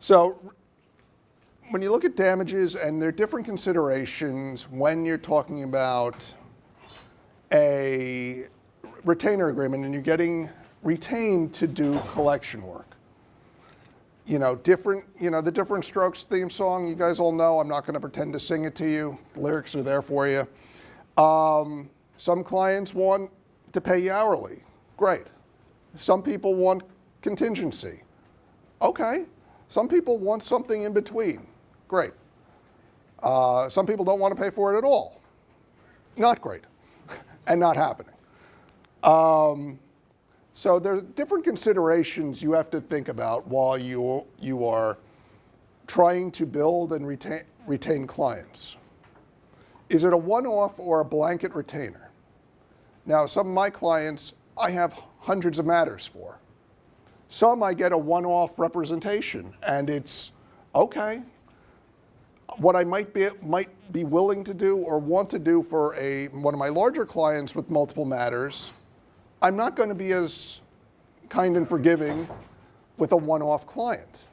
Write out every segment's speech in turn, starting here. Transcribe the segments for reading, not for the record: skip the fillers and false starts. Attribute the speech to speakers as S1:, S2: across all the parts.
S1: So when you look at damages, and there are different considerations when you're talking about a retainer agreement and you're getting retained to do collection work. The different strokes theme song, you guys all know. I'm not going to pretend to sing it to you. The lyrics are there for you. Some clients want to pay you hourly. Great. Some people want contingency. Okay. Some people want something in between. Great. Some people don't want to pay for it at all. Not great. And not happening. So there are different considerations you have to think about while you are trying to build and retain clients. Is it a one-off or a blanket retainer? Now, some of my clients, I have hundreds of matters for. Some I get a one-off representation, and it's okay. What I might be willing to do or want to do for one of my larger clients with multiple matters, I'm not going to be as kind and forgiving with a one-off client.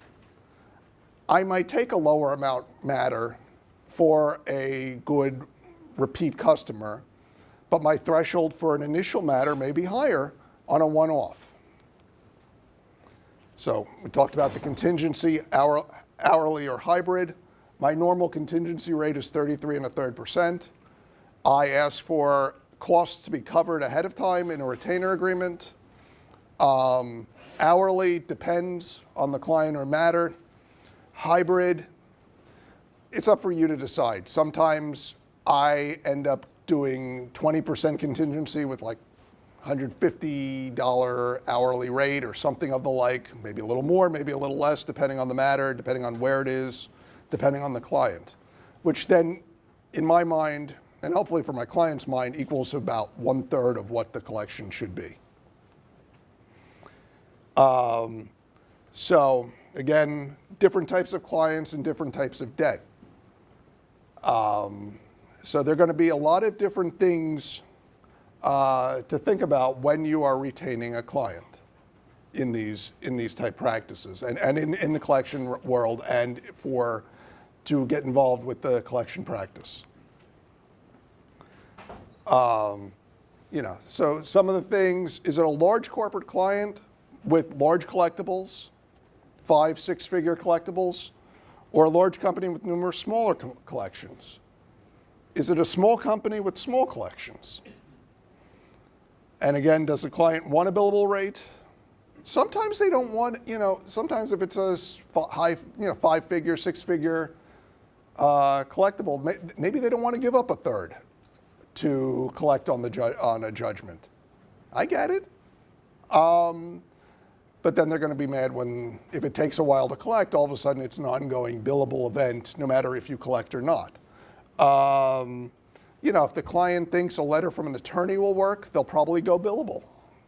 S1: I might take a lower amount matter for a good repeat customer, but my threshold for an initial matter may be higher on a one-off. So we talked about the contingency, hourly or hybrid. My normal contingency rate is 33.33%. I ask for costs to be covered ahead of time in a retainer agreement. Hourly depends on the client or matter. Hybrid, it's up for you to decide. Sometimes I end up doing 20% contingency with like $150 hourly rate or something of the like, maybe a little more, maybe a little less, depending on the matter, depending on where it is, depending on the client, which then, in my mind, and hopefully for my client's mind, equals to about 1/3 of what the collection should be. So again, different types of clients and different types of debt. So there are going to be a lot of different things to think about when you are retaining a client in these type practices and in the collection world and to get involved with the collection practice. So some of the things, is it a large corporate client with large collectibles, 5-6-figure collectibles, or a large company with numerous smaller collections? Is it a small company with small collections? And again, does the client want a billable rate? Sometimes they don't want, sometimes if it's a high, 5-figure, 6-figure collectible, maybe they don't want to give up 1/3 to collect on a judgment. I get it. But then they're going to be mad if it takes a while to collect, all of a sudden it's an ongoing billable event, no matter if you collect or not. If the client thinks a letter from an attorney will work, they'll probably go billable.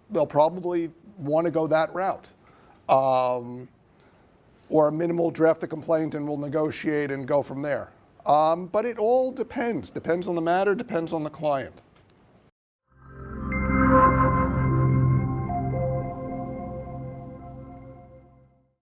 S1: They'll probably want to go that route. Or a minimal draft the complaint and we'll negotiate and go from there. But it all depends on the matter, depends on the client.